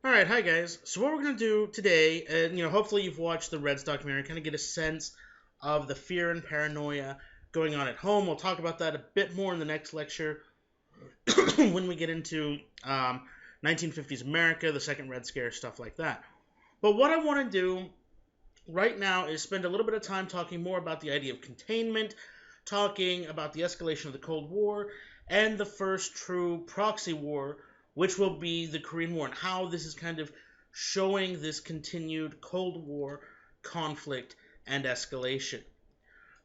Alright, hi guys. So what we're going to do today, and hopefully you've watched the Reds documentary, kind of get a sense of the fear and paranoia going on at home. We'll talk about that a bit more in the next lecture when we get into 1950s America, the Second Red Scare, stuff like that. But what I want to do right now is spend a little bit of time talking more about the idea of containment, talking about the escalation of the Cold War, and the first true proxy war, which will be the Korean War, and how this is kind of showing this continued Cold War conflict and escalation.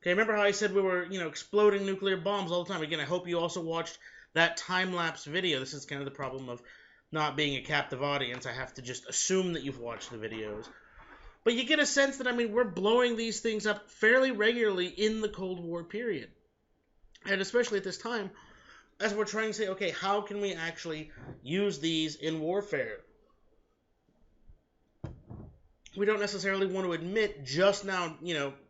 Okay, remember how I said we were, exploding nuclear bombs all the time? Again, I hope you also watched that time-lapse video. This is kind of the problem of not being a captive audience. I have to just assume that you've watched the videos. But you get a sense that, we're blowing these things up fairly regularly in the Cold War period. And especially at this time, as we're trying to say, okay, how can we actually use these in warfare? We don't necessarily want to admit just now,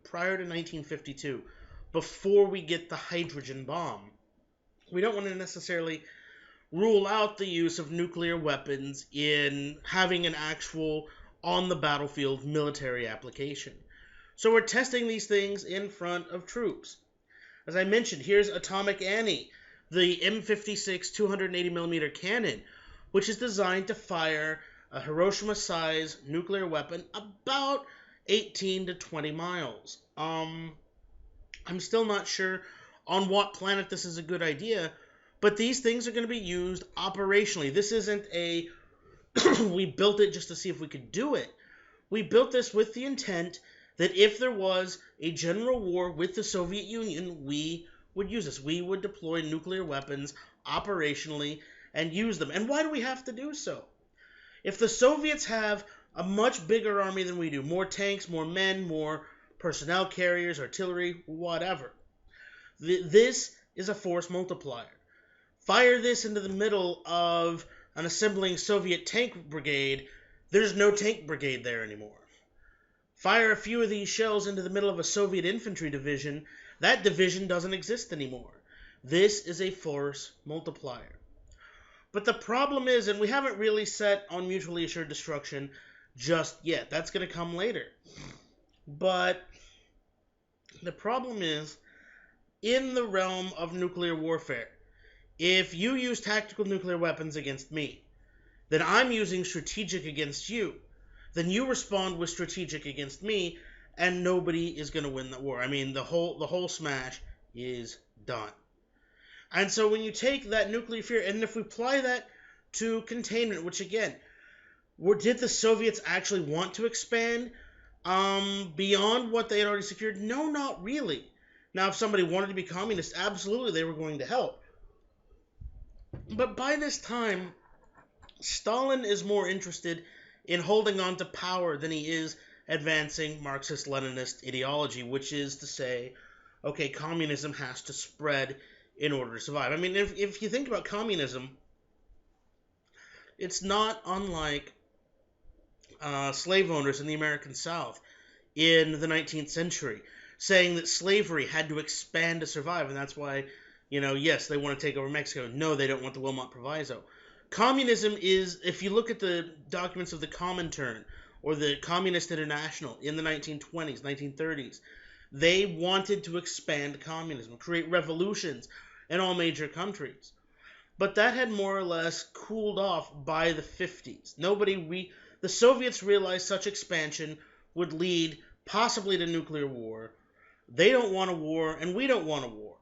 prior to 1952, before we get the hydrogen bomb, we don't want to necessarily rule out the use of nuclear weapons in having an actual on-the-battlefield military application. So we're testing these things in front of troops. As I mentioned, here's Atomic Annie, the M56 280mm cannon, which is designed to fire a Hiroshima-sized nuclear weapon about 18 to 20 miles. I'm still not sure on what planet this is a good idea, but these things are going to be used operationally. This isn't a we built it just to see if we could do it. We built this with the intent that if there was a general war with the Soviet Union, we would use this. We would deploy nuclear weapons operationally and use them. And why do we have to do so? If the Soviets have a much bigger army than we do, more tanks, more men, more personnel carriers, artillery, whatever, this is a force multiplier. Fire this into the middle of an assembling Soviet tank brigade, there's no tank brigade there anymore. Fire a few of these shells into the middle of a Soviet infantry division, that division doesn't exist anymore. This is a force multiplier. But the problem is, and we haven't really set on mutually assured destruction just yet. That's going to come later. But the problem is, in the realm of nuclear warfare, if you use tactical nuclear weapons against me, then I'm using strategic against you. Then you respond with strategic against me, and nobody is going to win the war. The whole smash is done. And so when you take that nuclear fear, and if we apply that to containment, which again, did the Soviets actually want to expand beyond what they had already secured? No, not really. Now, if somebody wanted to be communist, absolutely they were going to help. But by this time, Stalin is more interested in holding on to power than he is advancing Marxist-Leninist ideology, which is to say, okay, communism has to spread in order to survive. If you think about communism, it's not unlike slave owners in the American South in the 19th century, saying that slavery had to expand to survive, and that's why, yes, they want to take over Mexico. No, they don't want the Wilmot Proviso. Communism is, if you look at the documents of the Comintern or the Communist International in the 1920s, 1930s, they wanted to expand communism, create revolutions in all major countries. But that had more or less cooled off by the 50s. The Soviets realized such expansion would lead possibly to nuclear war. They don't want a war, and we don't want a war.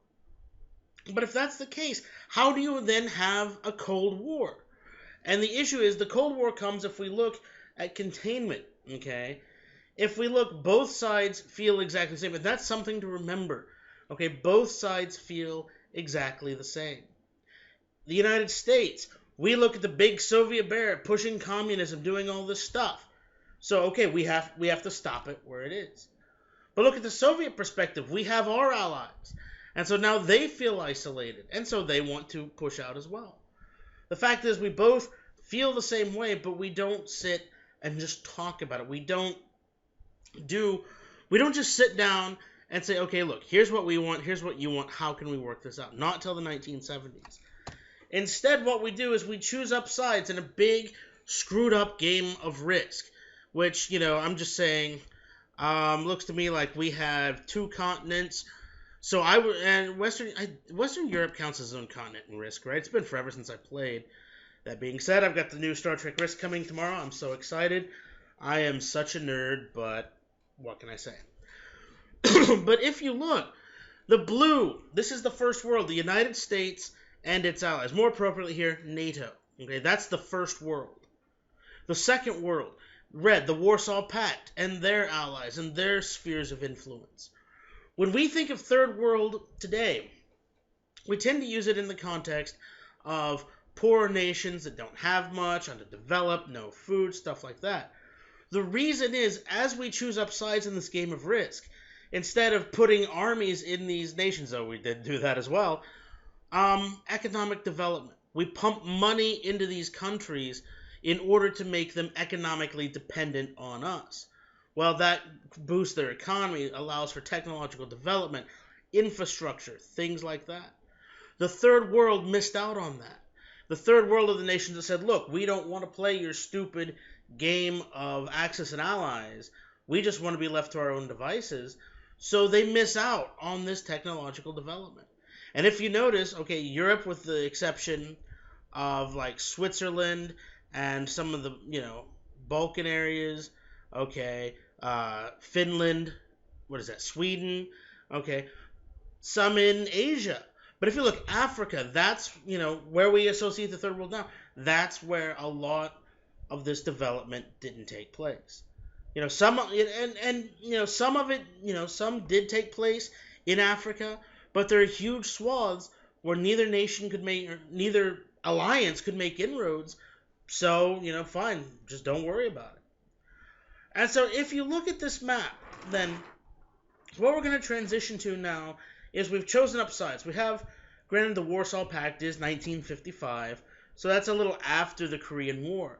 But if that's the case, how do you then have a Cold War? And the issue is the Cold War comes if we look at containment, okay? If we look, both sides feel exactly the same, and that's something to remember, okay? Both sides feel exactly the same. The United States, we look at the big Soviet bear pushing communism, doing all this stuff. So, okay, we have to stop it where it is. But look at the Soviet perspective. We have our allies. And so now they feel isolated, and so they want to push out as well. The fact is we both feel the same way, but we don't sit and just talk about it. We don't just sit down and say, okay, look, here's what we want, here's what you want, how can we work this out? Not till the 1970s. Instead, what we do is we choose up sides in a big screwed up game of Risk, which, I'm just saying, looks to me like we have two continents. So and Western Europe counts as its own continent in Risk, right? It's been forever since I played. That being said, I've got the new Star Trek Risk coming tomorrow. I'm so excited. I am such a nerd, but what can I say? But if you look, the blue, this is the first world, the United States and its allies. More appropriately here, NATO. Okay, that's the first world. The second world, red, the Warsaw Pact and their allies and their spheres of influence. When we think of third world today, we tend to use it in the context of poorer nations that don't have much, underdeveloped, no food, stuff like that. The reason is, as we choose up sides in this game of Risk, instead of putting armies in these nations, though we did do that as well, economic development. We pump money into these countries in order to make them economically dependent on us. Well, that boosts their economy, allows for technological development, infrastructure, things like that. The third world missed out on that. The third world of the nations that said, look, we don't want to play your stupid game of Axis and allies. We just want to be left to our own devices. So they miss out on this technological development. And if you notice, okay, Europe, with the exception of like Switzerland and some of the, Balkan areas, okay, Finland, what is that, Sweden, okay, some in Asia. But if you look, Africa, that's, where we associate the third world now. That's where a lot of this development didn't take place. Some of it, some did take place in Africa, but there are huge swaths where neither nation could make, or neither alliance could make inroads. So, fine, just don't worry about it. And so if you look at this map, then what we're going to transition to now is we've chosen up sides. We have, granted, the Warsaw Pact is 1955, so that's a little after the Korean War.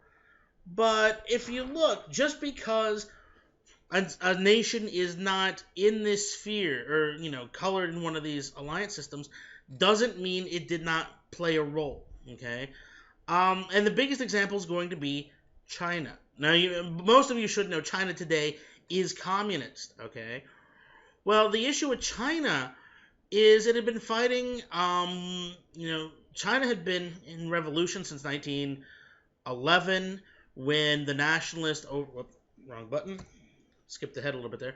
But if you look, just because a nation is not in this sphere or, colored in one of these alliance systems doesn't mean it did not play a role, okay? And the biggest example is going to be China. Now, most of you should know China today is communist, okay? Well, the issue with China is it had been fighting, China had been in revolution since 1911 when the nationalists, wrong button, skipped ahead a little bit there,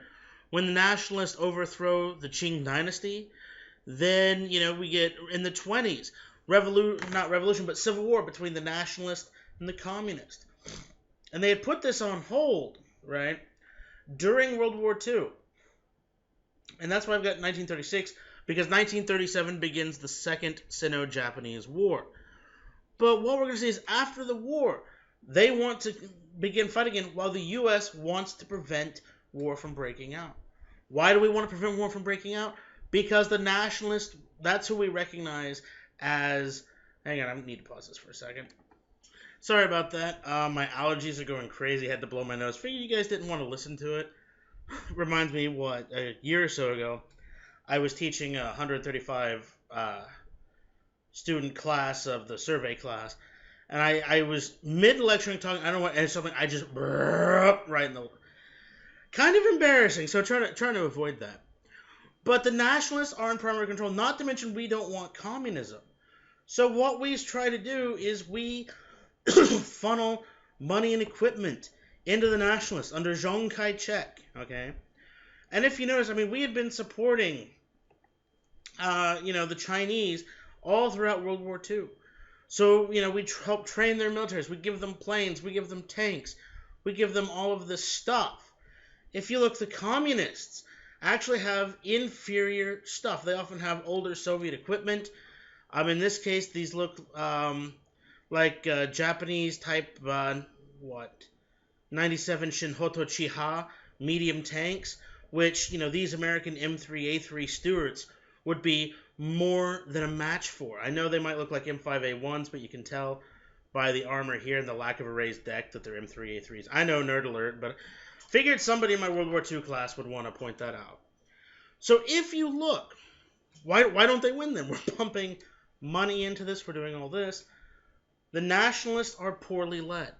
when the nationalists overthrow the Qing dynasty. Then, we get in the 20s, not revolution, but civil war between the nationalists and the communists. And they had put this on hold, right, during World War II. And that's why I've got 1936, because 1937 begins the Second Sino-Japanese War. But what we're going to see is after the war, they want to begin fighting again while the U.S. wants to prevent war from breaking out. Why do we want to prevent war from breaking out? Because the nationalists, that's who we recognize as... Hang on, I need to pause this for a second. Sorry about that. My allergies are going crazy. I had to blow my nose. Figured you guys didn't want to listen to it. Reminds me, a year or so ago, I was teaching a 135 student class of the survey class, and I was mid-lecturing talking, I don't know what, and something, I just burp right in the... Kind of embarrassing, so trying to avoid that. But the nationalists are in primary control, not to mention we don't want communism. So what we try to do is we funnel money and equipment into the nationalists under Chiang Kai-shek, okay? And if you notice, we had been supporting, the Chinese all throughout World War II. So, we help train their militaries. We give them planes. We give them tanks. We give them all of this stuff. If you look, the communists actually have inferior stuff. They often have older Soviet equipment. In this case, these look like Japanese type, 97 Shinhoto Chiha medium tanks, which, these American M3A3 Stuarts would be more than a match for. I know they might look like M5A1s, but you can tell by the armor here and the lack of a raised deck that they're M3A3s. I know, nerd alert, but figured somebody in my World War II class would want to point that out. So if you look, why don't they win then? We're pumping money into this, we're doing all this. The nationalists are poorly led.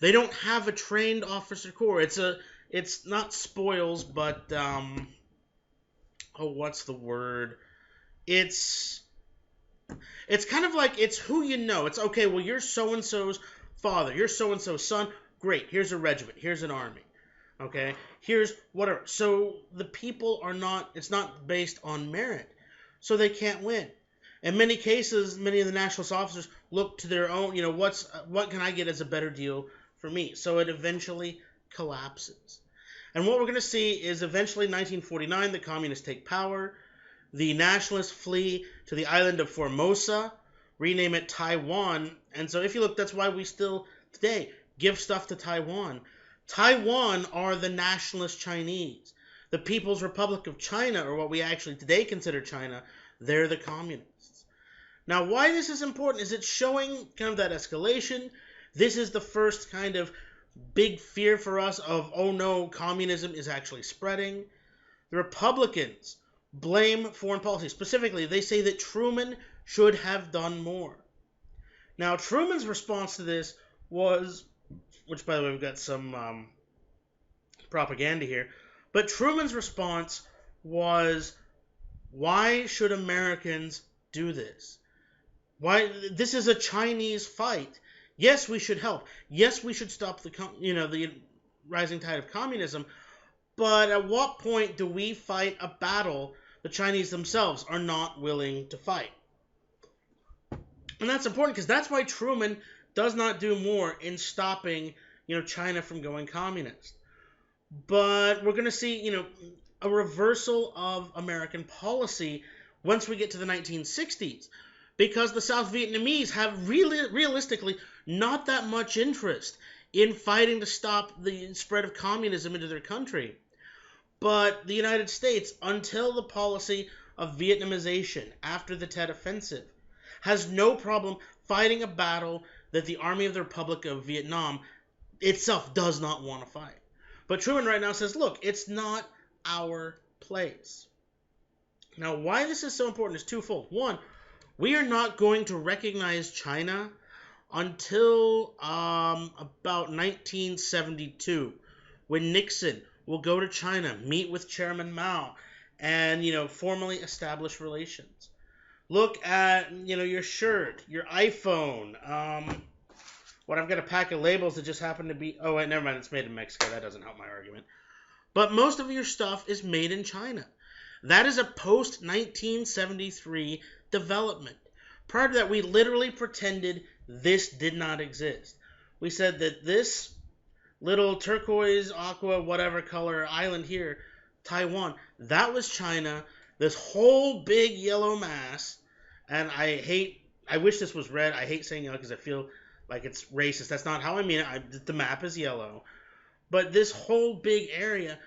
They don't have a trained officer corps. It's not spoils, but what's the word? It's it's kind of like it's who you know. It's okay. Well, you're so and so's father. You're so and so's son. Great. Here's a regiment. Here's an army. Okay. Here's whatever. So the people are not. It's not based on merit, so they can't win. In many cases, many of the nationalist officers look to their own. What can I get as a better deal for me? So it eventually collapses. And what we're going to see is eventually 1949, the communists take power. The nationalists flee to the island of Formosa, rename it Taiwan. And so if you look, that's why we still today give stuff to Taiwan. Taiwan are the nationalist Chinese. The People's Republic of China, or what we actually today consider China, they're the communists. Now, why this is important is it's showing kind of that escalation. This is the first kind of big fear for us of, oh no, communism is actually spreading. The Republicans blame foreign policy. Specifically, they say that Truman should have done more. Now, Truman's response to this was, which by the way, we've got some propaganda here, but Truman's response was, why should Americans do this? Why? This is a Chinese fight. Yes, we should help. Yes, we should stop the rising tide of communism. But at what point do we fight a battle the Chinese themselves are not willing to fight? And that's important because that's why Truman does not do more in stopping, China from going communist. But we're going to see, a reversal of American policy once we get to the 1960s. Because the South Vietnamese have realistically not that much interest in fighting to stop the spread of communism into their country. But the United States, until the policy of Vietnamization after the Tet Offensive, has no problem fighting a battle that the Army of the Republic of Vietnam itself does not want to fight. But Truman right now says, look, it's not our place. Now, why this is so important is twofold. One, we are not going to recognize China until about 1972, when Nixon will go to China, meet with Chairman Mao, and, formally establish relations. Look at, your shirt, your iPhone. I've got a pack of labels that just happen to be... Oh, wait, never mind. It's made in Mexico. That doesn't help my argument. But most of your stuff is made in China. That is a post-1973 development. Prior to that, we literally pretended this did not exist. We said that this little turquoise, aqua, whatever color island here, Taiwan, that was China. This whole big yellow mass, and I wish this was red. I hate saying yellow because I feel like it's racist. That's not how I mean it. The map is yellow. But this whole big area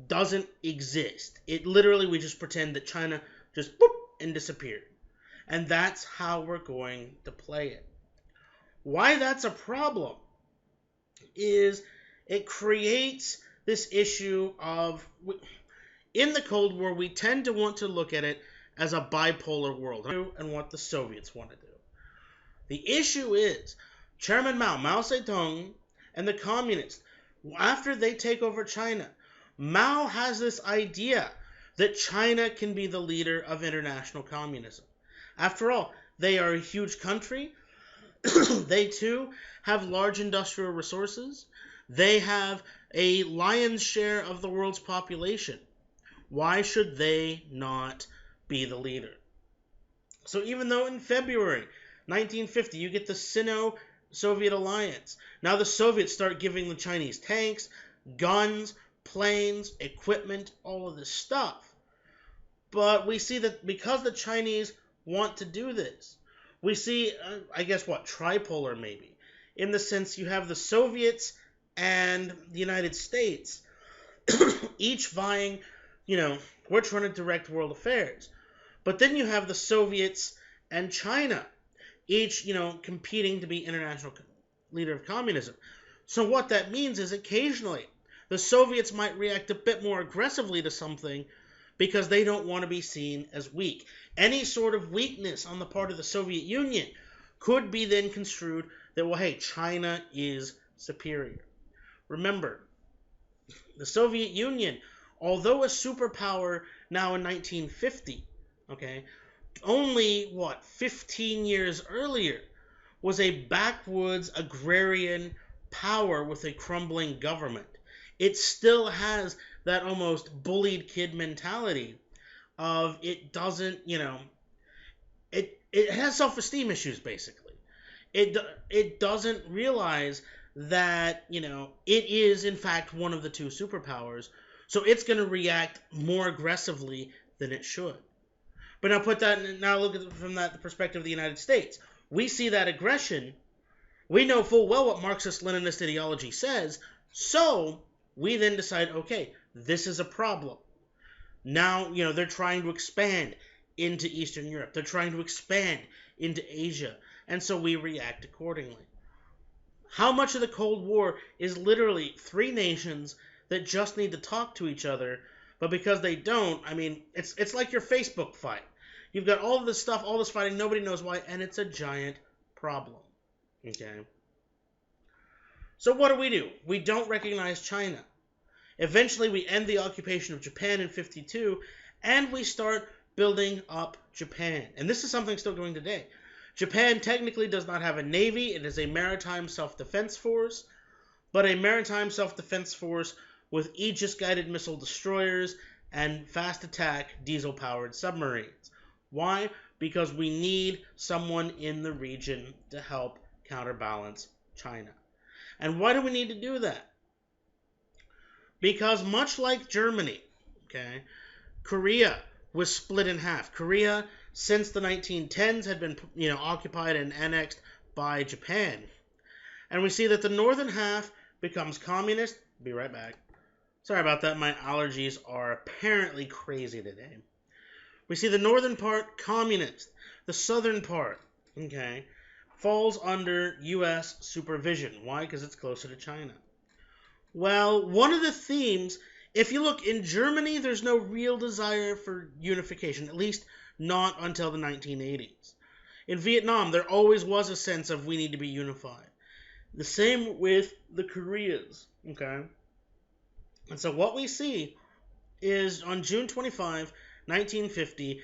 doesn't exist. It literally, we just pretend that China just boop and disappeared. And that's how we're going to play it. Why that's a problem is it creates this issue of, in the Cold War, we tend to want to look at it as a bipolar world, and what the Soviets want to do. The issue is, Chairman Mao Zedong, and the communists, after they take over China, Mao has this idea that China can be the leader of international communism. After all, they are a huge country. They, too, have large industrial resources. They have a lion's share of the world's population. Why should they not be the leader? So even though in February 1950 you get the Sino-Soviet alliance, now the Soviets start giving the Chinese tanks, guns, planes, equipment, all of this stuff. But we see that because the Chinese want to do this, we see, tripolar maybe, in the sense you have the Soviets and the United States each vying, we're trying to direct world affairs. But then you have the Soviets and China, each, competing to be international leader of communism. So what that means is occasionally the Soviets might react a bit more aggressively to something because they don't want to be seen as weak. Any sort of weakness on the part of the Soviet Union could be then construed that, well, hey, China is superior. Remember, the Soviet Union, although a superpower now in 1950, okay, only, 15 years earlier, was a backwoods agrarian power with a crumbling government. It still has that almost bullied kid mentality of it doesn't, it has self-esteem issues basically. It doesn't realize that, it is in fact one of the two superpowers, so it's going to react more aggressively than it should. But now look at it from that perspective of the United States. We see that aggression. We know full well what Marxist-Leninist ideology says, so we then decide, okay, this is a problem. Now, they're trying to expand into Eastern Europe. They're trying to expand into Asia. And so we react accordingly. How much of the Cold War is literally three nations that just need to talk to each other, but because they don't, it's like your Facebook fight. You've got all of this stuff, all this fighting, nobody knows why, and it's a giant problem. Okay? So what do? We don't recognize China. Eventually, we end the occupation of Japan in 1952, and we start building up Japan. And this is something still going today. Japan technically does not have a navy. It is a maritime self-defense force, but a maritime self-defense force with Aegis-guided missile destroyers and fast-attack diesel-powered submarines. Why? Because we need someone in the region to help counterbalance China. And why do we need to do that? Because much like Germany, okay, Korea was split in half. Korea, since the 1910s, had been, occupied and annexed by Japan. And we see that the northern half becomes communist. Be right back. Sorry about that. My allergies are apparently crazy today. We see the northern part communist. The southern part, okay, falls under U.S. supervision. Why? Because it's closer to China. Well, one of the themes, if you look in Germany, there's no real desire for unification, at least not until the 1980s. In Vietnam, there always was a sense of we need to be unified. The same with the Koreas, okay? And so what we see is on June 25, 1950,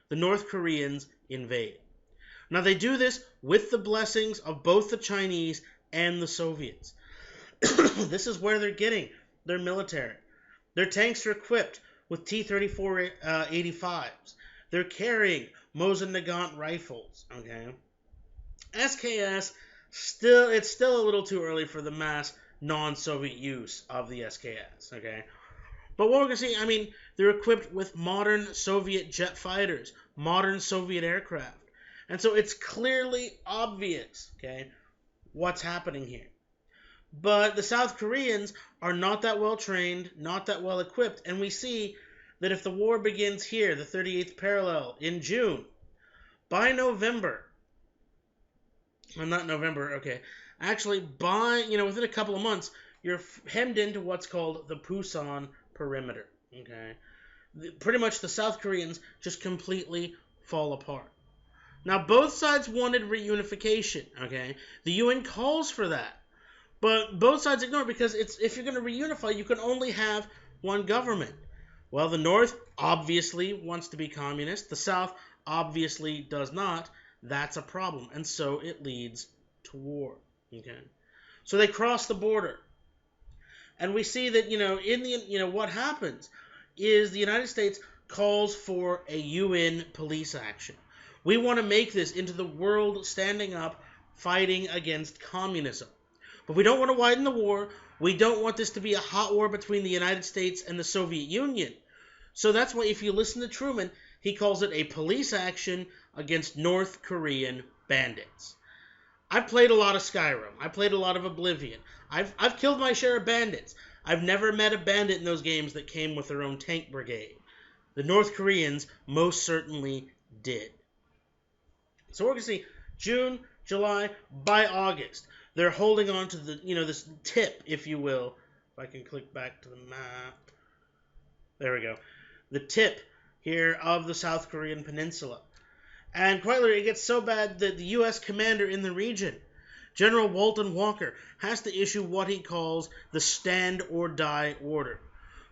the North Koreans invade. Now they do this with the blessings of both the Chinese and the Soviets. This is where they're getting their military. Their tanks are equipped with T-34 85s. They're carrying Mosin Nagant rifles. Okay, SKS it's still a little too early for the mass non-Soviet use of the SKS. Okay, but what we're gonna see, they're equipped with modern Soviet jet fighters, modern Soviet aircraft, and so it's clearly obvious. Okay, what's happening here. But the South Koreans are not that well trained, not that well equipped, and we see that if the war begins here, the 38th parallel, in June, by November, actually within a couple of months, you're hemmed into what's called the Pusan perimeter, okay? Pretty much the South Koreans just completely fall apart. Now, both sides wanted reunification, okay? The UN calls for that. But both sides ignore it because if you're going to reunify, you can only have one government. Well, the North obviously wants to be communist. The South obviously does not. That's a problem. And so it leads to war. Okay? So they cross the border. And we see that, what happens is the United States calls for a UN police action. We want to make this into the world standing up, fighting against communism. But we don't want to widen the war. We don't want this to be a hot war between the United States and the Soviet Union. So that's why if you listen to Truman, he calls it a police action against North Korean bandits. I've played a lot of Skyrim. I played a lot of Oblivion. I've killed my share of bandits. I've never met a bandit in those games that came with their own tank brigade. The North Koreans most certainly did. So we're going to see June, July, by August. They're holding on to the, this tip, if you will. If I can click back to the map. There we go. The tip here of the South Korean peninsula. And quite literally, it gets so bad that the U.S. commander in the region General Walton Walker has to issue what he calls the stand or die order.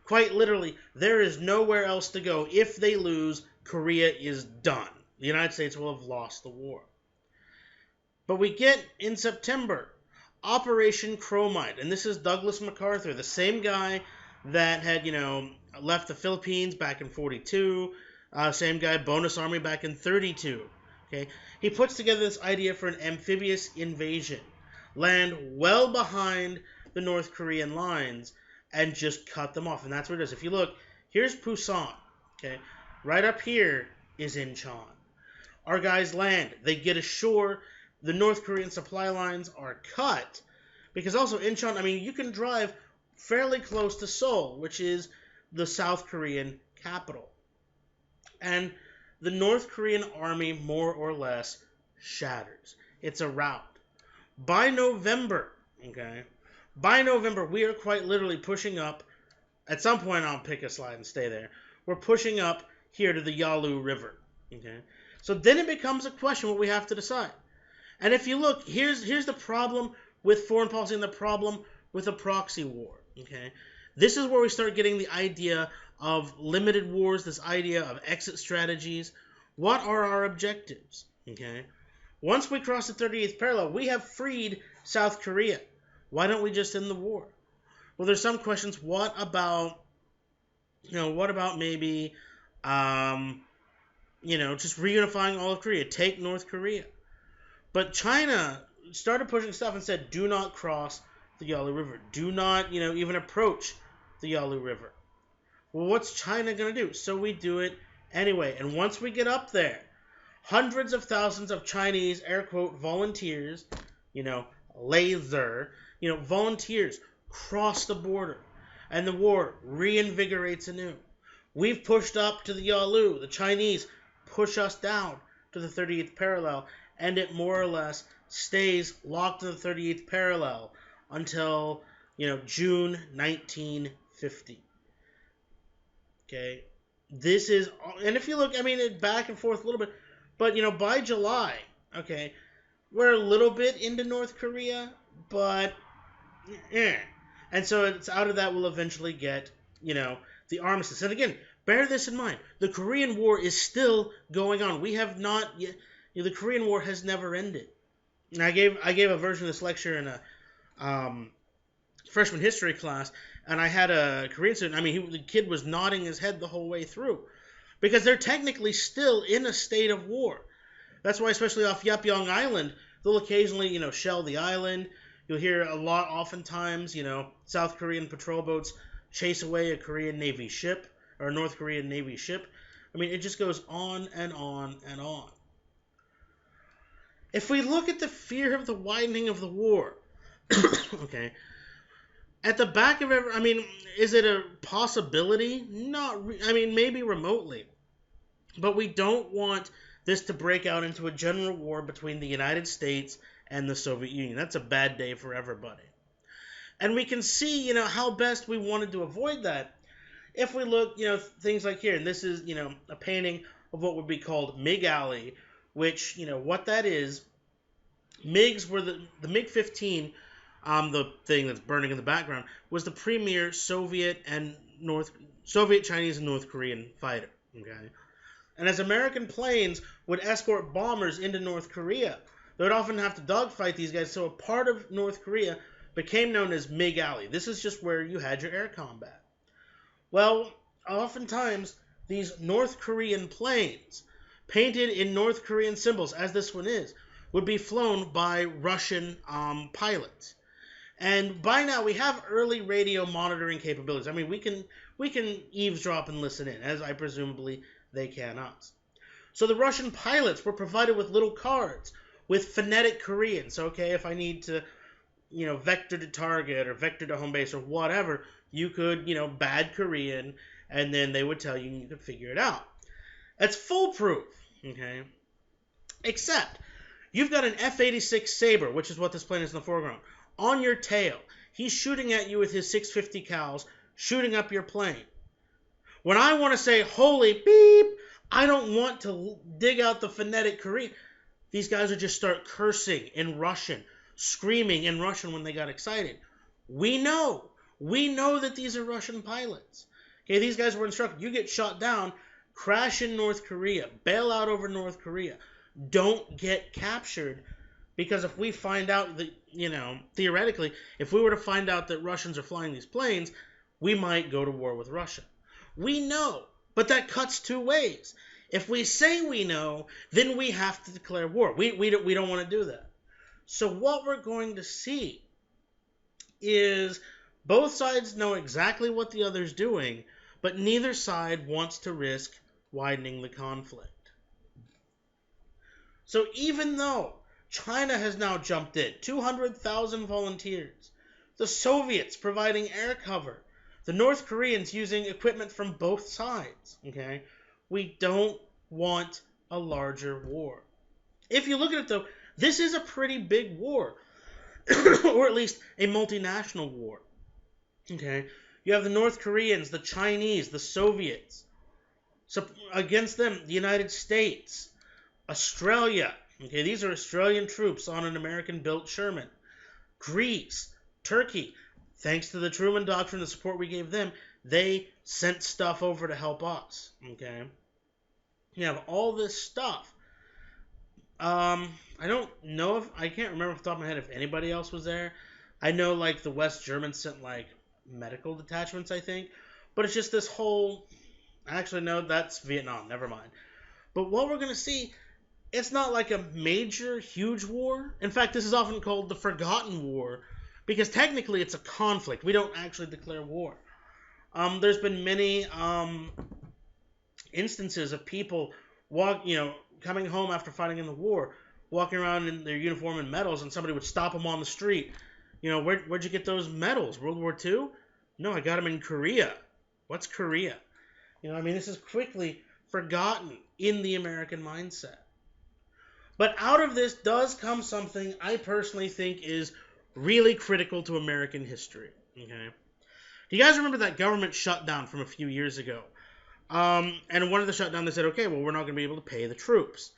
Quite literally, there is nowhere else to go. If they lose, Korea is done. The United States will have lost the war. But we get, in September, Operation Chromite. And this is Douglas MacArthur, the same guy that had, left the Philippines back in 42. Same guy, Bonus Army back in 32. Okay, he puts together this idea for an amphibious invasion. Land well behind the North Korean lines and just cut them off. And that's what it is. If you look, here's Pusan. Okay, right up here is Incheon. Our guys land. They get ashore. The North Korean supply lines are cut. Because also Incheon, you can drive fairly close to Seoul, which is the South Korean capital. And the North Korean army more or less shatters. It's a rout. By November, we are quite literally pushing up. At some point, I'll pick a slide and stay there. We're pushing up here to the Yalu River. Okay, so then it becomes a question what we have to decide. And if you look, here's the problem with foreign policy and the problem with a proxy war. Okay, this is where we start getting the idea of limited wars, this idea of exit strategies. What are our objectives? Okay, once we cross the 38th parallel, we have freed South Korea. Why don't we just end the war? Well, there's some questions. What about maybe, just reunifying all of Korea, take North Korea? But China started pushing stuff and said, do not cross the Yalu River. Do not, even approach the Yalu River. Well, what's China going to do? So we do it anyway. And once we get up there, hundreds of thousands of Chinese, air quote, volunteers, volunteers cross the border. And the war reinvigorates anew. We've pushed up to the Yalu. The Chinese push us down to the 38th parallel. And it more or less stays locked to the 38th parallel until, June 1950. Okay, this is, and if you look, it's back and forth a little bit, but, by July, okay, we're a little bit into North Korea, but, and so it's out of that we'll eventually get, the armistice. And again, bear this in mind, the Korean War is still going on. We have not yet, the Korean War has never ended. And I gave a version of this lecture in a freshman history class, and I had a Korean student. The kid was nodding his head the whole way through, because they're technically still in a state of war. That's why, especially off Yapyong Island, they'll occasionally, shell the island. You'll hear a lot, oftentimes, South Korean patrol boats chase away a Korean Navy ship or a North Korean Navy ship. It just goes on and on and on. If we look at the fear of the widening of the war, okay, at the back of is it a possibility? Not, maybe remotely. But we don't want this to break out into a general war between the United States and the Soviet Union. That's a bad day for everybody. And we can see, how best we wanted to avoid that. If we look, things like here, and this is, a painting of what would be called MiG Alley, which, what that is, MiGs were the MiG-15, the thing that's burning in the background, was the premier Soviet, Chinese, and North Korean fighter. Okay, and as American planes would escort bombers into North Korea, they would often have to dogfight these guys. So a part of North Korea became known as MiG Alley. This is just where you had your air combat. Well, oftentimes these North Korean planes, painted in North Korean symbols, as this one is, would be flown by Russian pilots. And by now we have early radio monitoring capabilities. We can eavesdrop and listen in, as I presumably they can us. So the Russian pilots were provided with little cards with phonetic Korean. So, okay, if I need to, vector to target or vector to home base or whatever, you could, bad Korean, and then they would tell you and you could figure it out. That's foolproof, okay? Except, you've got an F-86 Sabre, which is what this plane is in the foreground, on your tail. He's shooting at you with his 650 cals, shooting up your plane. When I want to say, holy beep, I don't want to dig out the phonetic Korean. These guys would just start cursing in Russian. screaming in Russian when they got excited. We know. We know that these are Russian pilots. Okay, these guys were instructed, you get shot down, crash in North Korea, bail out over North Korea. Don't get captured, because if we find out that, theoretically, if we were to find out that Russians are flying these planes, we might go to war with Russia. We know, but that cuts two ways. If we say we know, then we have to declare war. We don't want to do that. So what we're going to see is both sides know exactly what the other's doing, but neither side wants to risk widening the conflict. So even though China has now jumped in, 200,000 volunteers, the Soviets providing air cover, the North Koreans using equipment from both sides, okay, we don't want a larger war. If you look at it though, this is a pretty big war, or at least a multinational war. Okay, you have the North Koreans, the Chinese, the Soviets. So against them, the United States, Australia. Okay, these are Australian troops on an American-built Sherman. Greece, Turkey. Thanks to the Truman Doctrine, the support we gave them, they sent stuff over to help us. Okay, you have all this stuff. I don't know if, I can't remember off the top of my head if anybody else was there. I know, like, the West Germans sent, like, medical detachments, I think. But it's just this whole, actually, no, that's Vietnam, never mind. But what we're going to see, it's not like a major, huge war. In fact, this is often called the Forgotten War, because technically it's a conflict. We don't actually declare war. There's been many instances of people coming home after fighting in the war, walking around in their uniform and medals, and somebody would stop them on the street. Where'd you get those medals? World War II? No, I got them in Korea. What's Korea? This is quickly forgotten in the American mindset. But out of this does come something I personally think is really critical to American history. Okay, do you guys remember that government shutdown from a few years ago? And one of the shutdown, they said, okay, well, we're not going to be able to pay the troops.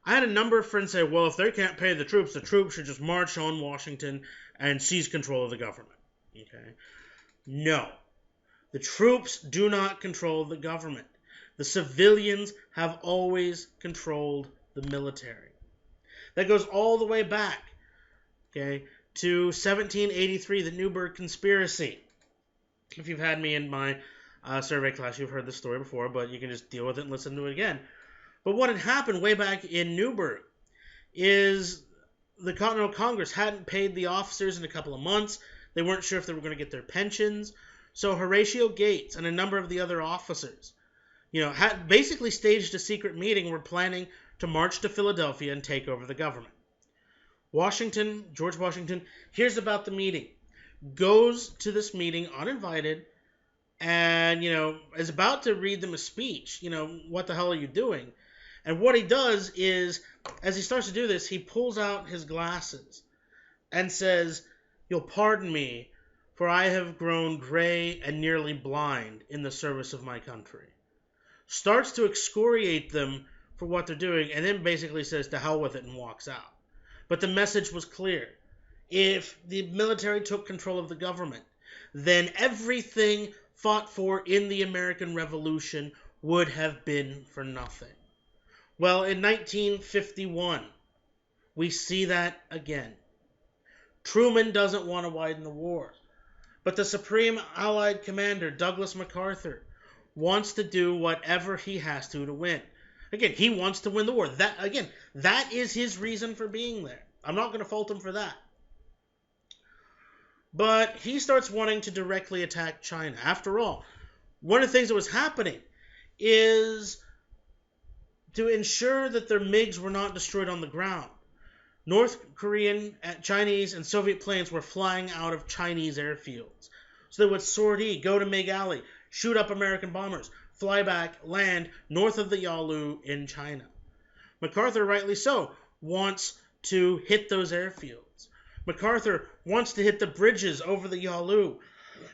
I had a number of friends say, well, if they can't pay the troops should just march on Washington and seize control of the government. Okay? No. The troops do not control the government. The civilians have always controlled the military. That goes all the way back, okay, to 1783, the Nuremberg Conspiracy. If you've had me in my survey class, you've heard this story before, but you can just deal with it and listen to it again. But what had happened way back in Nuremberg is the Continental Congress hadn't paid the officers in a couple of months. They weren't sure if they were going to get their pensions. So Horatio Gates and a number of the other officers, had basically staged a secret meeting. Were planning to march to Philadelphia and take over the government. George Washington, hears about the meeting, goes to this meeting uninvited, and, is about to read them a speech. What the hell are you doing? And what he does is, as he starts to do this, he pulls out his glasses and says, "You'll pardon me, for I have grown gray and nearly blind in the service of my country." Starts to excoriate them for what they're doing, and then basically says, to hell with it, and walks out. But the message was clear. If the military took control of the government, then everything fought for in the American Revolution would have been for nothing. Well, in 1951, we see that again. Truman doesn't want to widen the war, but the Supreme Allied Commander, Douglas MacArthur, wants to do whatever he has to win. Again, he wants to win the war. That is his reason for being there. I'm not going to fault him for that. But he starts wanting to directly attack China. After all, one of the things that was happening is to ensure that their MiGs were not destroyed on the ground. North Korean, Chinese, and Soviet planes were flying out of Chinese airfields. So they would sortie, go to MiG Alley, shoot up American bombers, fly back, land north of the Yalu in China. MacArthur, rightly so, wants to hit those airfields. MacArthur wants to hit the bridges over the Yalu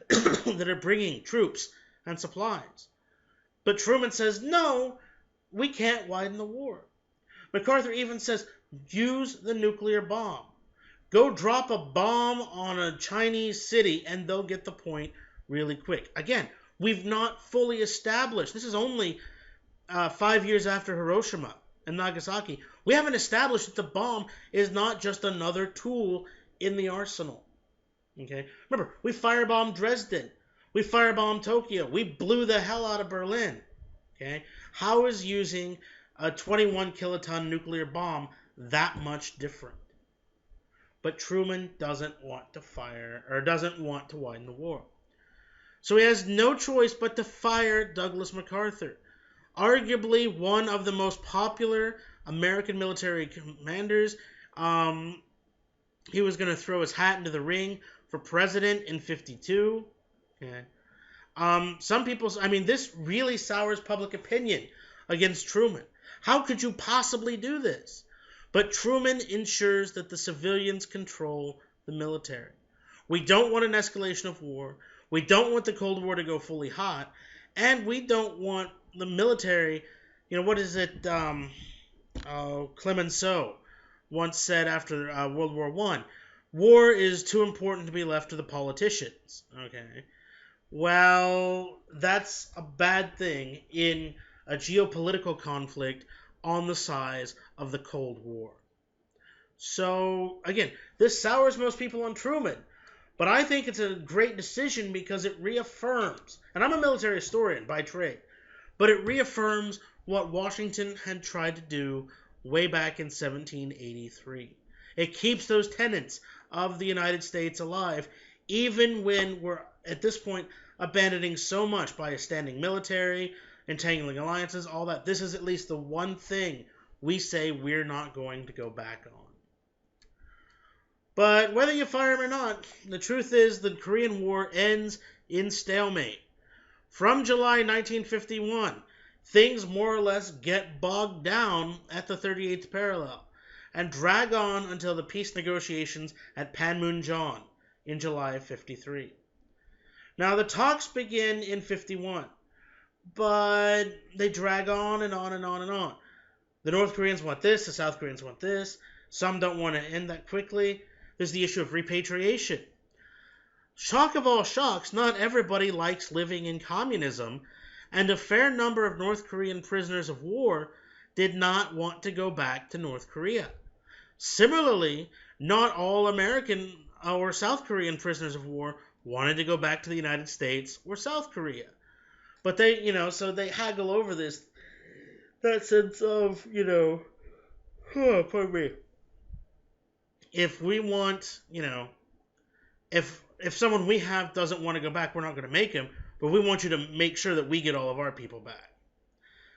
that are bringing troops and supplies. But Truman says, no, we can't widen the war. MacArthur even says, use the nuclear bomb. Go drop a bomb on a Chinese city and they'll get the point really quick. Again, we've not fully established. This is only 5 years after Hiroshima and Nagasaki. We haven't established that the bomb is not just another tool in the arsenal. Okay? Remember, we firebombed Dresden. We firebombed Tokyo. We blew the hell out of Berlin. Okay? How is using a 21 kiloton nuclear bomb that much different? But Truman doesn't want to fire, or doesn't want to win the war. So he has no choice but to fire Douglas MacArthur, arguably one of the most popular American military commanders. He was going to throw his hat into the ring for president in 52. Okay. Some people, this really sours public opinion against Truman. How could you possibly do this? But Truman ensures that the civilians control the military. We don't want an escalation of war. We don't want the Cold War to go fully hot. And we don't want the military, what is it? Clemenceau once said after World War I, war is too important to be left to the politicians. Okay. Well, that's a bad thing in a geopolitical conflict on the size of the Cold War. So, again, this sours most people on Truman, but I think it's a great decision because it reaffirms, and I'm a military historian by trade, but it reaffirms what Washington had tried to do way back in 1783. It keeps those tenets of the United States alive, even when we're, at this point, abandoning so much by a standing military, entangling alliances, all that. This is at least the one thing we say we're not going to go back on. But whether you fire him or not, the truth is the Korean War ends in stalemate. From July 1951, things more or less get bogged down at the 38th parallel and drag on until the peace negotiations at Panmunjom in July of 53. Now, the talks begin in 51, but they drag on and on and on and on. The North Koreans want this, the South Koreans want this. Some don't want to end that quickly. There's the issue of repatriation. Shock of all shocks, not everybody likes living in communism, and a fair number of North Korean prisoners of war did not want to go back to North Korea. Similarly, not all American or South Korean prisoners of war wanted to go back to the United States or South Korea. But they, so they haggle over this, that sense of, pardon me. If we want, if someone we have doesn't want to go back, we're not going to make him, but we want you to make sure that we get all of our people back.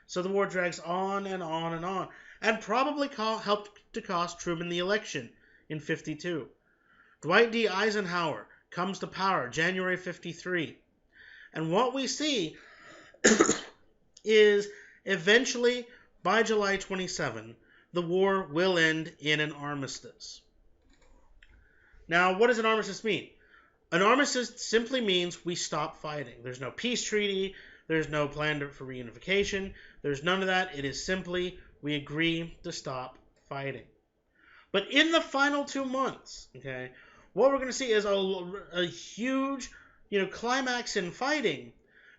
So the war drags on and on and on, and probably helped to cost Truman the election in 52. Dwight D. Eisenhower comes to power January 53. And what we see is eventually, by July 27, the war will end in an armistice. Now, what does an armistice mean? An armistice simply means we stop fighting. There's no peace treaty. There's no plan for reunification. There's none of that. It is simply we agree to stop fighting. But in the final 2 months, okay, what we're going to see is a huge, climax in fighting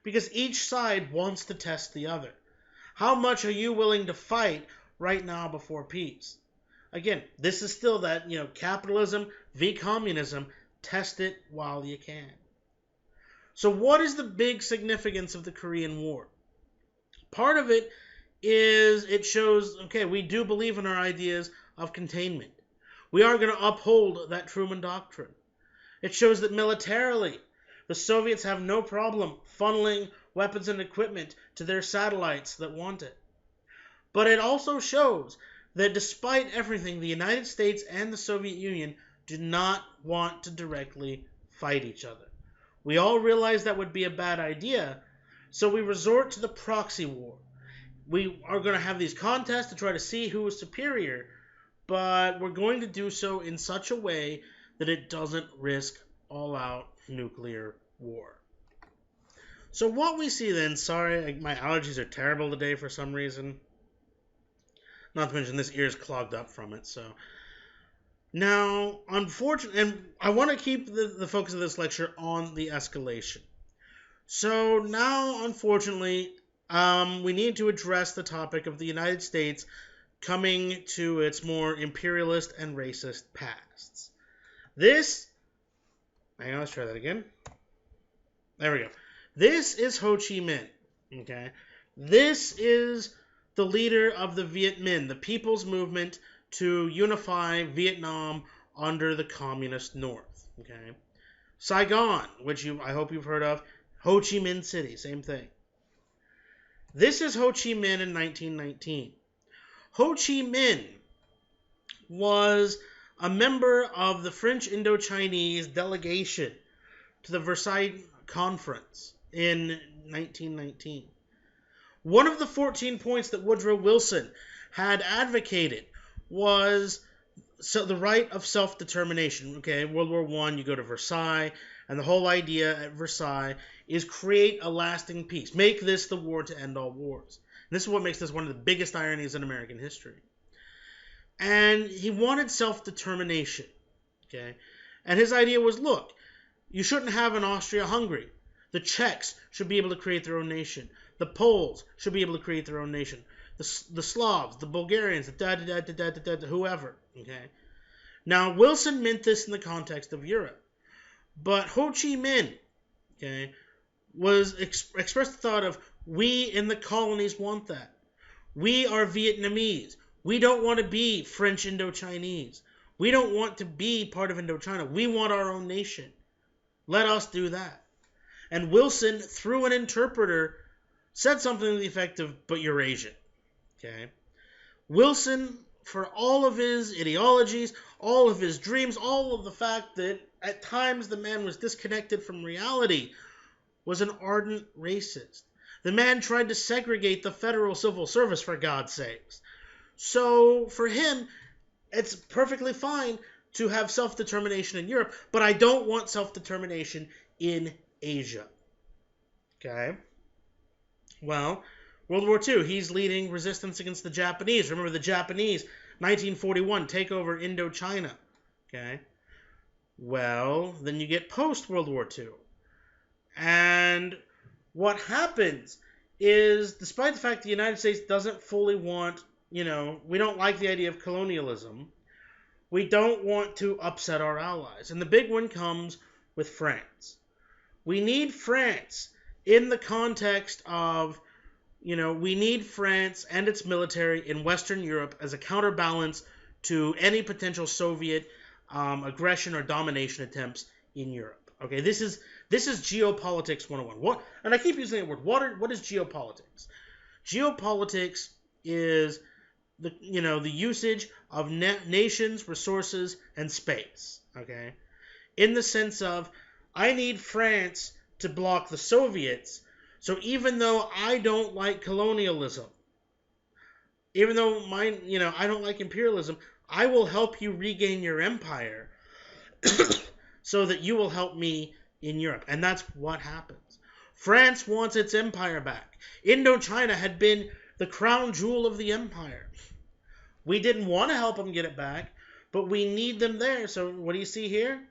because each side wants to test the other. How much are you willing to fight right now before peace? Again, this is still that, capitalism v. communism. Test it while you can. So what is the big significance of the Korean War? Part of it is it shows, okay, we do believe in our ideas of containment. We are going to uphold that Truman Doctrine. It shows that militarily, the Soviets have no problem funneling weapons and equipment to their satellites that want it. But it also shows that despite everything, the United States and the Soviet Union do not want to directly fight each other. We all realize that would be a bad idea, so we resort to the proxy war. We are going to have these contests to try to see who is superior, but we're going to do so in such a way that it doesn't risk all-out nuclear war. So what we see then, sorry, my allergies are terrible today for some reason. Not to mention this ear's clogged up from it, so. Now, unfortunately, and I want to keep the focus of this lecture on the escalation. So now, unfortunately, we need to address the topic of the United States coming to its more imperialist and racist pasts. This, hang on, let's try that again. There we go. This is Ho Chi Minh. Okay, this is the leader of the Viet Minh, the People's Movement to unify Vietnam under the Communist North. Okay, Saigon, which I hope you've heard of, Ho Chi Minh City, same thing. This is Ho Chi Minh in 1919. Ho Chi Minh was a member of the French Indochinese delegation to the Versailles Conference in 1919. One of the 14 points that Woodrow Wilson had advocated was the right of self-determination. Okay, World War I, you go to Versailles, and the whole idea at Versailles is create a lasting peace. Make this the war to end all wars. And this is what makes this one of the biggest ironies in American history. And he wanted self-determination. Okay, and his idea was, look, you shouldn't have an Austria-Hungary. The Czechs should be able to create their own nation. The Poles should be able to create their own nation. The Slavs, the Bulgarians, the whoever. Okay. Now, Wilson meant this in the context of Europe. But Ho Chi Minh, okay, was expressed the thought of, we in the colonies want that. We are Vietnamese. We don't want to be French Indochinese. We don't want to be part of Indochina. We want our own nation. Let us do that. And Wilson, through an interpreter, said something to the effect of, but you're Asian. Okay? Wilson, for all of his ideologies, all of his dreams, all of the fact that at times the man was disconnected from reality, was an ardent racist. The man tried to segregate the federal civil service, for God's sakes. So, for him, it's perfectly fine to have self-determination in Europe, but I don't want self-determination in Asia. Okay? Well, World War II, he's leading resistance against the Japanese. Remember, the Japanese, 1941, take over Indochina. Okay? Well, then you get post-World War II. And what happens is, despite the fact the United States doesn't fully want, we don't like the idea of colonialism, we don't want to upset our allies. And the big one comes with France. We need France in the context of, we need France and its military in Western Europe as a counterbalance to any potential Soviet aggression or domination attempts in Europe. Okay, this is geopolitics 101. And I keep using the word. What is geopolitics? Geopolitics is the usage of nations, resources, and space. Okay, in the sense of, I need France to block the Soviets. So even though I don't like colonialism, even though I don't like imperialism, I will help you regain your empire so that you will help me in Europe. And that's what happens. France wants its empire back. Indochina had been the crown jewel of the empire. We didn't want to help them get it back, but we need them there. So what do you see here?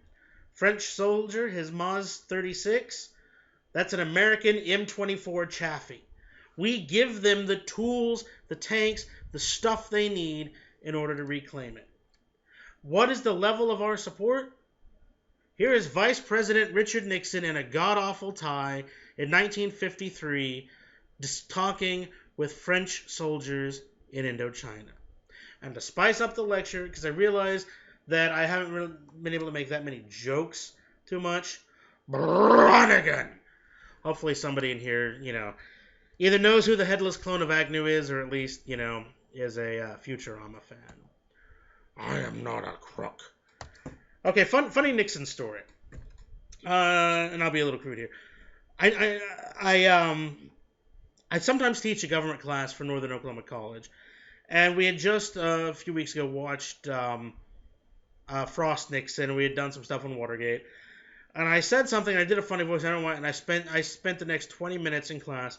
French soldier, his Maz 36. That's an American M24 Chaffee. We give them the tools, the tanks, the stuff they need in order to reclaim it. What is the level of our support? Here is Vice President Richard Nixon in a god-awful tie in 1953 talking with French soldiers in Indochina. And to spice up the lecture, because I realize that I haven't really been able to make that many jokes too much, Brannigan! Hopefully somebody in here, either knows who the headless clone of Agnew is, or at least, is a Futurama fan. I am not a crook. Okay, funny Nixon story. And I'll be a little crude here. I sometimes teach a government class for Northern Oklahoma College, and we had just a few weeks ago watched Frost Nixon, and we had done some stuff on Watergate. And I said something, I did a funny voice, I don't know why, and I spent the next 20 minutes in class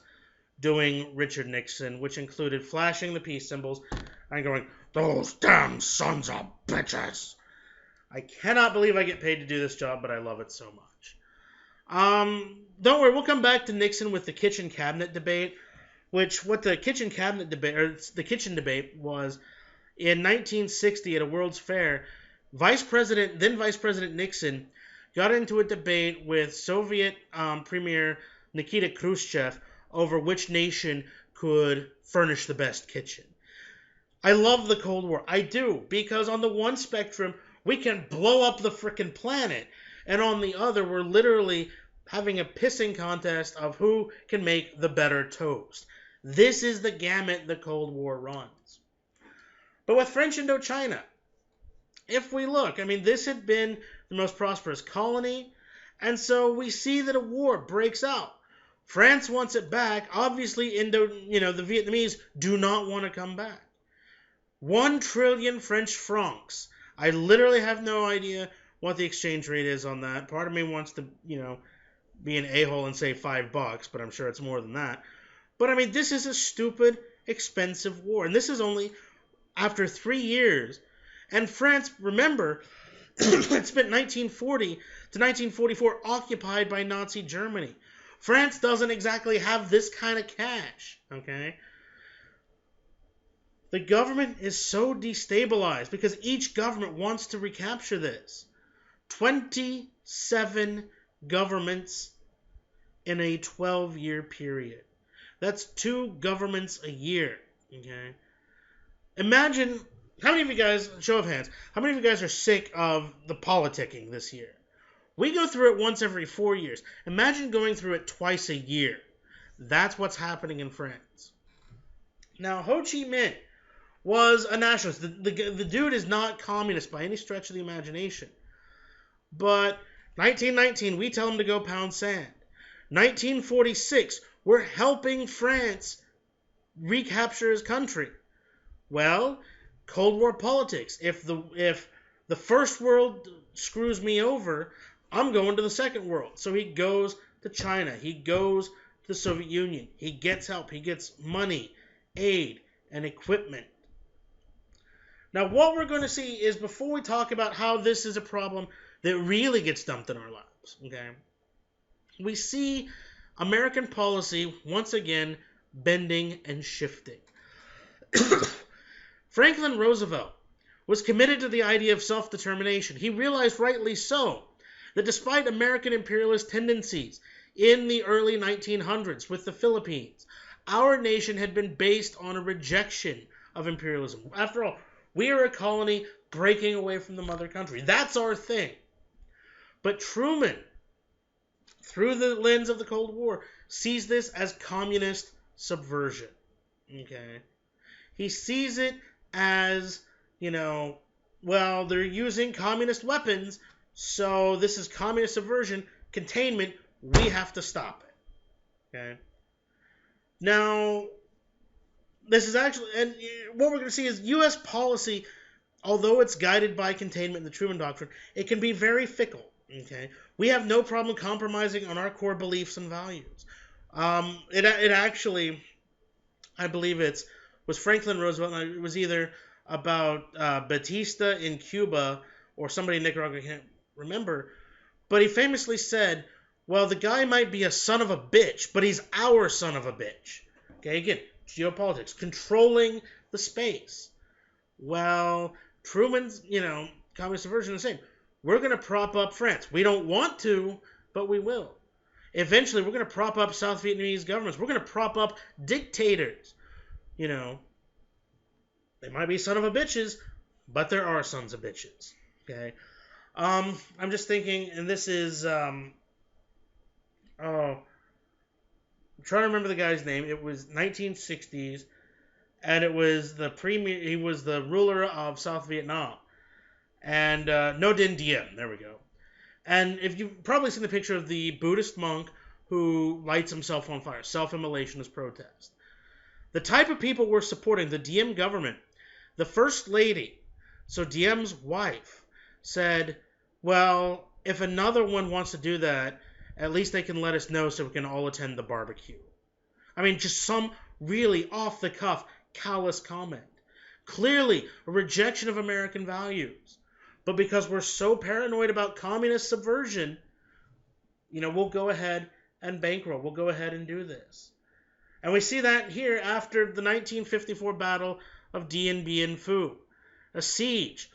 doing Richard Nixon, which included flashing the peace symbols and going, "Those damn sons of bitches!" I cannot believe I get paid to do this job, but I love it so much. Don't worry, we'll come back to Nixon with the kitchen cabinet debate, which what the kitchen cabinet debate or the kitchen debate was in 1960 at a World's Fair. Then Vice President Nixon got into a debate with Soviet Premier Nikita Khrushchev over which nation could furnish the best kitchen. I love the Cold War. I do, because on the one spectrum, we can blow up the frickin' planet, and on the other, we're literally having a pissing contest of who can make the better toast. This is the gamut the Cold War runs. But with French Indochina, if we look, I mean, this had been the most prosperous colony, and so we see that a war breaks out. France wants it back. Obviously, the Vietnamese do not want to come back. 1 trillion French francs. I literally have no idea what the exchange rate is on that. Part of me wants to, be an a-hole and say $5, but I'm sure it's more than that. But I mean, this is a stupid, expensive war. And this is only after 3 years. And France, remember, it spent 1940 to 1944 occupied by Nazi Germany. France doesn't exactly have this kind of cash, okay? The government is so destabilized because each government wants to recapture this. 27 governments in a 12-year period. That's 2 governments a year, okay? Imagine, how many of you guys, show of hands, how many of you guys are sick of the politicking this year? We go through it once every 4 years. Imagine going through it twice a year. That's what's happening in France. Now, Ho Chi Minh was a nationalist. The dude is not communist by any stretch of the imagination. But 1919, we tell him to go pound sand. 1946, we're helping France recapture his country. Well, Cold War politics. If the first world screws me over, I'm going to the second world. So he goes to China. He goes to the Soviet Union. He gets help. He gets money, aid, and equipment. Now, what we're going to see is, before we talk about how this is a problem that really gets dumped in our laps, okay, we see American policy, once again, bending and shifting. Franklin Roosevelt was committed to the idea of self-determination. He realized, rightly so, that despite American imperialist tendencies in the early 1900s with the Philippines, our nation had been based on a rejection of imperialism. After all, we are a colony breaking away from the mother country. That's our thing. But Truman, through the lens of the Cold War, sees this as communist subversion. Okay? He sees it as, well, they're using communist weapons, so this is communist subversion, containment, we have to stop it. Okay? Now, this is actually, and what we're going to see is U.S. policy, although it's guided by containment and the Truman Doctrine, it can be very fickle. Okay, we have no problem compromising on our core beliefs and values. It actually, I believe was Franklin Roosevelt. It was either about Batista in Cuba or somebody in Nicaragua. I can't remember, but he famously said, "Well, the guy might be a son of a bitch, but he's our son of a bitch." Okay, again, geopolitics, controlling the space. Well, Truman's, communist subversion is the same. We're going to prop up France. We don't want to, but we will. Eventually, we're going to prop up South Vietnamese governments. We're going to prop up dictators. They might be son of a bitches, but there are sons of bitches. Okay? I'm just thinking, and this is, I'm trying to remember the guy's name. It was 1960s, and it was he was the ruler of South Vietnam. And No Din Diem, there we go. And if you've probably seen the picture of the Buddhist monk who lights himself on fire, self-immolation as protest. The type of people we're supporting, the Diem government, the first lady, so Diem's wife, said, well, if another one wants to do that, at least they can let us know so we can all attend the barbecue. I mean, just some really off-the-cuff, callous comment. Clearly, a rejection of American values. But because we're so paranoid about communist subversion, we'll go ahead and bankroll. We'll go ahead and do this. And we see that here after the 1954 Battle of Dien Bien Phu, a siege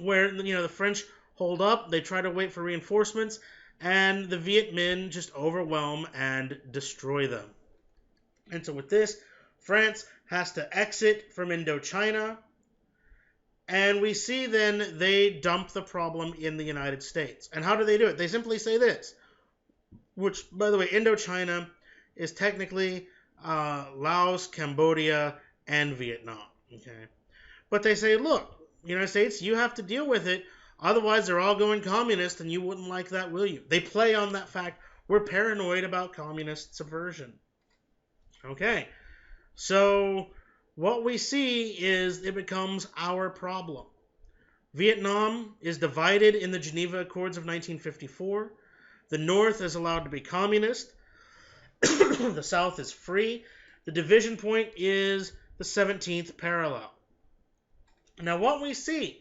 where the French hold up, they try to wait for reinforcements, and the Viet Minh just overwhelm and destroy them. And so with this, France has to exit from Indochina, and we see then they dump the problem in the United States. And how do they do it? They simply say this, which, by the way, Indochina is technically Laos, Cambodia, and Vietnam. Okay, but they say, look, United States, you have to deal with it. Otherwise, they're all going communist, and you wouldn't like that, will you? They play on that fact. We're paranoid about communist subversion. Okay, so what we see is it becomes our problem. Vietnam is divided in the Geneva Accords of 1954. The North is allowed to be communist. The South is free. The division point is the 17th parallel. Now, what we see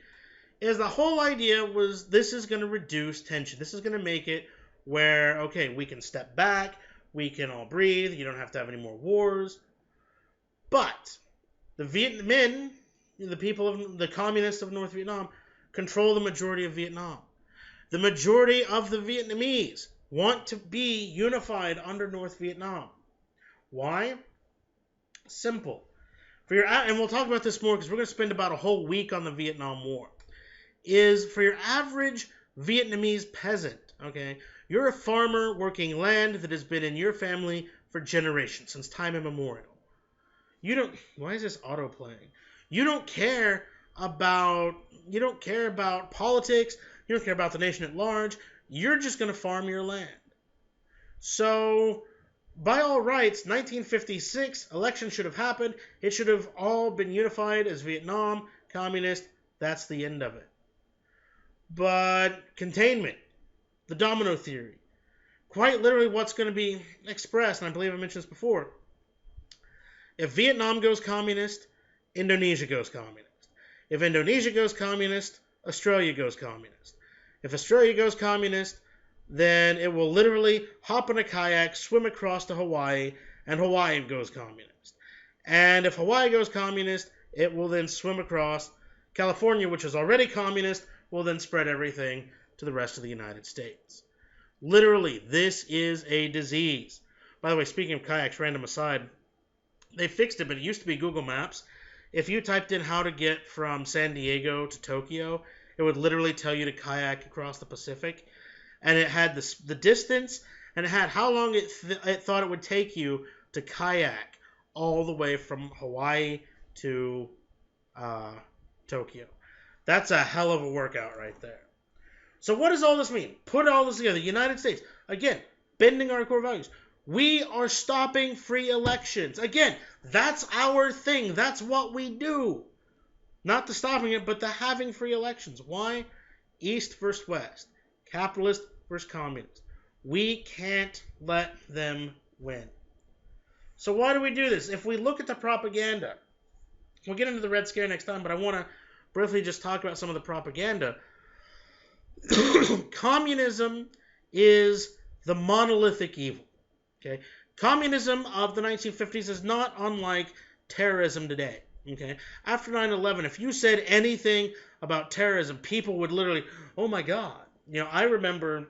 is the whole idea was this is going to reduce tension. This is going to make it where, okay, we can step back, we can all breathe, you don't have to have any more wars. But the Viet Minh, the people of the communists of North Vietnam, control the majority of Vietnam. The majority of the Vietnamese want to be unified under North Vietnam. Why? Simple. And we'll talk about this more because we're going to spend about a whole week on the Vietnam War. Is for your average Vietnamese peasant, okay, you're a farmer working land that has been in your family for generations, since time immemorial. Why is this auto playing? You don't care about politics, you don't care about the nation at large, you're just going to farm your land. So, by all rights, 1956, election should have happened. It should have all been unified as Vietnam, communist. That's the end of it. But containment, the domino theory, quite literally what's going to be expressed, and I believe I mentioned this before. If Vietnam goes communist, Indonesia goes communist. If Indonesia goes communist, Australia goes communist. If Australia goes communist, then it will literally hop in a kayak, swim across to Hawaii, and Hawaii goes communist. And if Hawaii goes communist, it will then swim across. California, which is already communist, will then spread everything to the rest of the United States. Literally, this is a disease. By the way, speaking of kayaks, random aside, they fixed it, but it used to be Google Maps. If you typed in how to get from San Diego to Tokyo, it would literally tell you to kayak across the Pacific. And it had the distance, and it had how long it thought it would take you to kayak all the way from Hawaii to Tokyo. That's a hell of a workout right there. So what does all this mean? Put all this together. The United States, again, bending our core values. We are stopping free elections. Again, that's our thing. That's what we do. Not the stopping it, but the having free elections. Why? East versus West. Capitalist versus communist. We can't let them win. So why do we do this? If we look at the propaganda, we'll get into the Red Scare next time, but I want to briefly just talk about some of the propaganda. Communism is the monolithic evil. Okay, communism of the 1950s is not unlike terrorism today. Okay, after 9/11, if you said anything about terrorism, people would literally, oh my God. I remember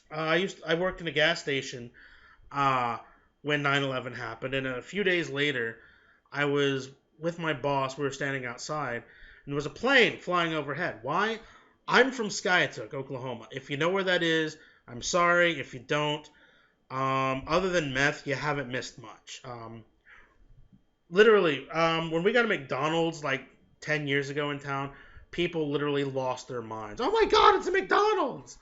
I worked in a gas station when 9/11 happened, and a few days later, I was with my boss. We were standing outside, and there was a plane flying overhead. Why? I'm from Skiatook, Oklahoma. If you know where that is, I'm sorry. If you don't, other than meth, you haven't missed much. Literally, when we got a McDonald's like 10 years ago in town, people literally lost their minds. Oh my God, it's a McDonald's!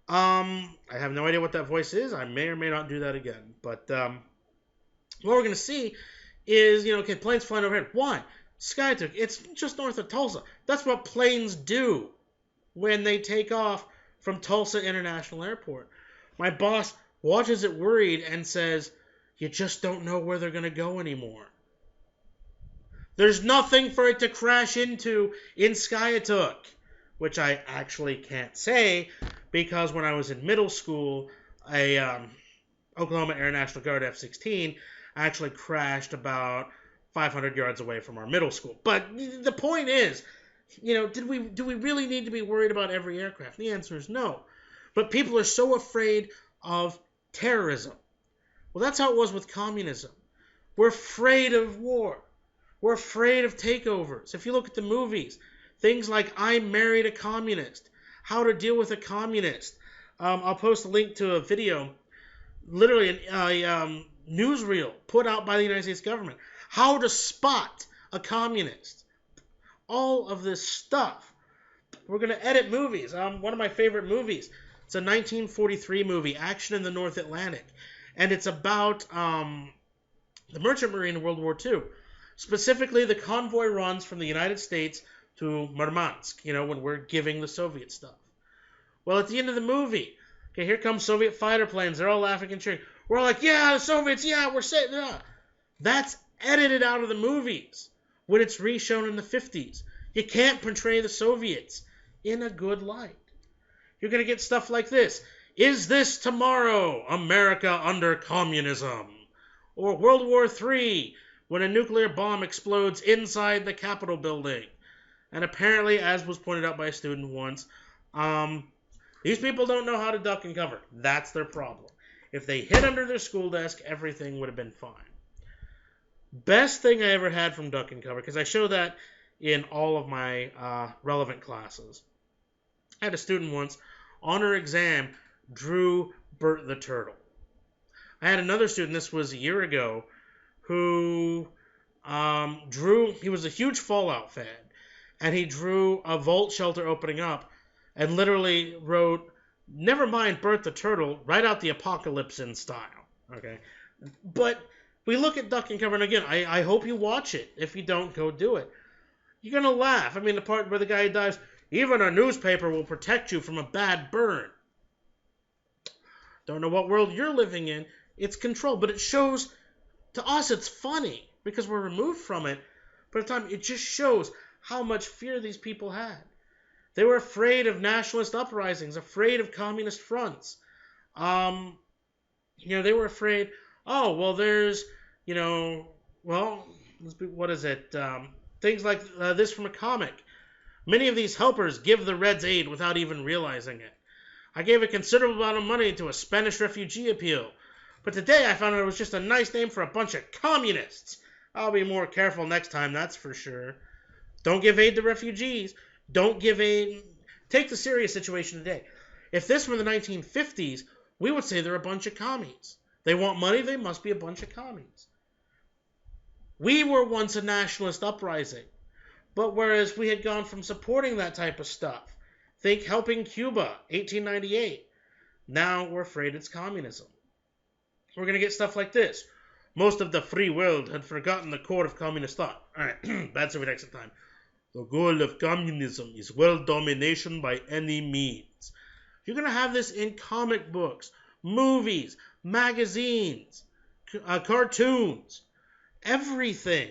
I have no idea what that voice is. I may or may not do that again. But what we're going to see is, okay, planes flying overhead. Why? Skiatook, it's just north of Tulsa. That's what planes do when they take off from Tulsa International Airport. My boss watches it worried and says, you just don't know where they're going to go anymore. There's nothing for it to crash into in Skiatook, which I actually can't say because when I was in middle school, a Oklahoma Air National Guard F-16 actually crashed about 500 yards away from our middle school. But the point is, do we really need to be worried about every aircraft? The answer is no. But people are so afraid of terrorism. Well, that's how it was with communism. We're afraid of war. We're afraid of takeovers. If you look at the movies, things like I Married a Communist, How to Deal with a Communist. I'll post a link to a video, literally a newsreel put out by the United States government. How to spot a communist. All of this stuff. We're going to edit movies. One of my favorite movies. It's a 1943 movie, Action in the North Atlantic. And it's about the Merchant Marine in World War II. Specifically, the convoy runs from the United States to Murmansk, when we're giving the Soviet stuff. Well, at the end of the movie, okay, here come Soviet fighter planes. They're all laughing and cheering. We're all like, yeah, the Soviets, yeah, we're safe. Yeah. That's edited out of the movies when it's reshown in the 50s. You can't portray the Soviets in a good light. You're going to get stuff like this. Is this tomorrow America under communism? Or World War III, when a nuclear bomb explodes inside the Capitol building. And apparently, as was pointed out by a student once, these people don't know how to duck and cover. That's their problem. If they hid under their school desk, everything would have been fine. Best thing I ever had from duck and cover, because I show that in all of my relevant classes. I had a student once, on her exam, drew Bert the Turtle. I had another student, this was a year ago, who he was a huge Fallout fan, and he drew a vault shelter opening up, and literally wrote, never mind Bert the Turtle, write out the apocalypse in style. Okay? But we look at duck and cover, and again, I hope you watch it. If you don't, go do it. You're going to laugh. I mean, the part where the guy dies, even a newspaper will protect you from a bad burn. Don't know what world you're living in. It's control. But it shows, to us, it's funny because we're removed from it. But at the time, it just shows how much fear these people had. They were afraid of nationalist uprisings, afraid of communist fronts. They were afraid, there's, what is it? Things like this from a comic. Many of these helpers give the Reds aid without even realizing it. I gave a considerable amount of money to a Spanish refugee appeal, but today I found out it was just a nice name for a bunch of communists. I'll be more careful next time, that's for sure. Don't give aid to refugees. Don't give aid. Take the serious situation today. If this were the 1950s, we would say they're a bunch of commies. They want money, they must be a bunch of commies. We were once a nationalist uprising. But whereas we had gone from supporting that type of stuff, think helping Cuba, 1898, now we're afraid it's communism. We're going to get stuff like this. Most of the free world had forgotten the core of communist thought. All right, bad Soviet exit time. The goal of communism is world domination by any means. You're going to have this in comic books, movies, magazines, cartoons, everything.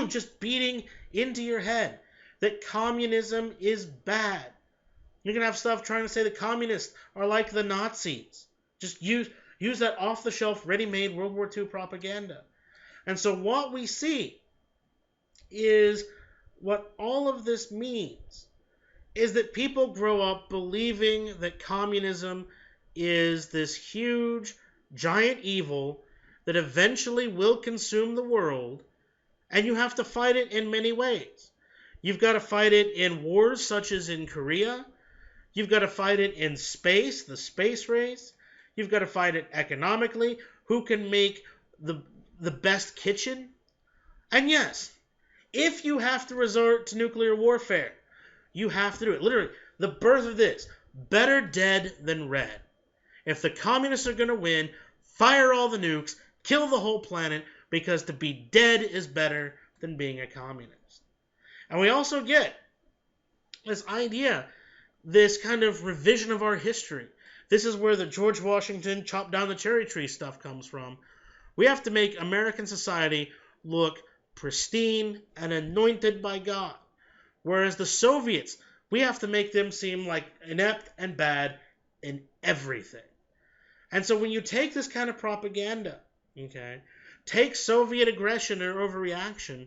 Just beating into your head that communism is bad. You're going to have stuff trying to say the communists are like the Nazis. Just use that off-the-shelf, ready-made World War II propaganda. And so what we see is what all of this means is that people grow up believing that communism is this huge, giant evil that eventually will consume the world, and you have to fight it in many ways. You've got to fight it in wars such as in Korea. You've got to fight it in space, the space race. You've got to fight it economically. Who can make the best kitchen? And yes, if you have to resort to nuclear warfare, you have to do it. Literally, the birth of this, better dead than red. If the communists are going to win, fire all the nukes, kill the whole planet, because to be dead is better than being a communist. And we also get this idea, this kind of revision of our history. This is where the George Washington chop down the cherry tree stuff comes from. We have to make American society look pristine, and anointed by God. Whereas the Soviets, we have to make them seem like inept and bad in everything. And so when you take this kind of propaganda, okay, take Soviet aggression and overreaction,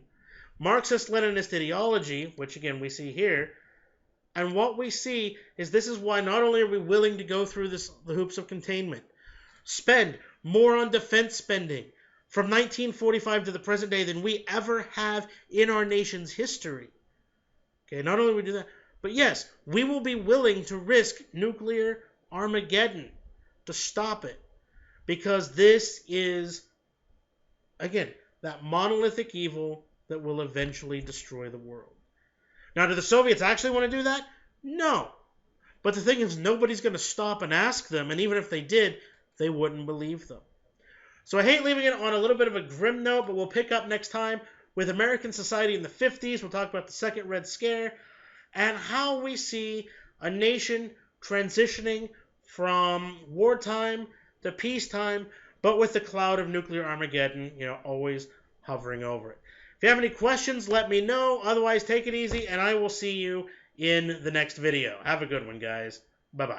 Marxist-Leninist ideology, which again we see here, and what we see is this is why not only are we willing to go through the hoops of containment, spend more on defense spending from 1945 to the present day than we ever have in our nation's history. Okay, not only we do that, but yes, we will be willing to risk nuclear Armageddon to stop it. Because this is, again, that monolithic evil that will eventually destroy the world. Now, do the Soviets actually want to do that? No. But the thing is, nobody's going to stop and ask them, and even if they did, they wouldn't believe them. So I hate leaving it on a little bit of a grim note, but we'll pick up next time with American society in the 50s. We'll talk about the Second Red Scare and how we see a nation transitioning from wartime to peacetime, but with the cloud of nuclear Armageddon, always hovering over it. If you have any questions, let me know. Otherwise, take it easy, and I will see you in the next video. Have a good one, guys. Bye-bye.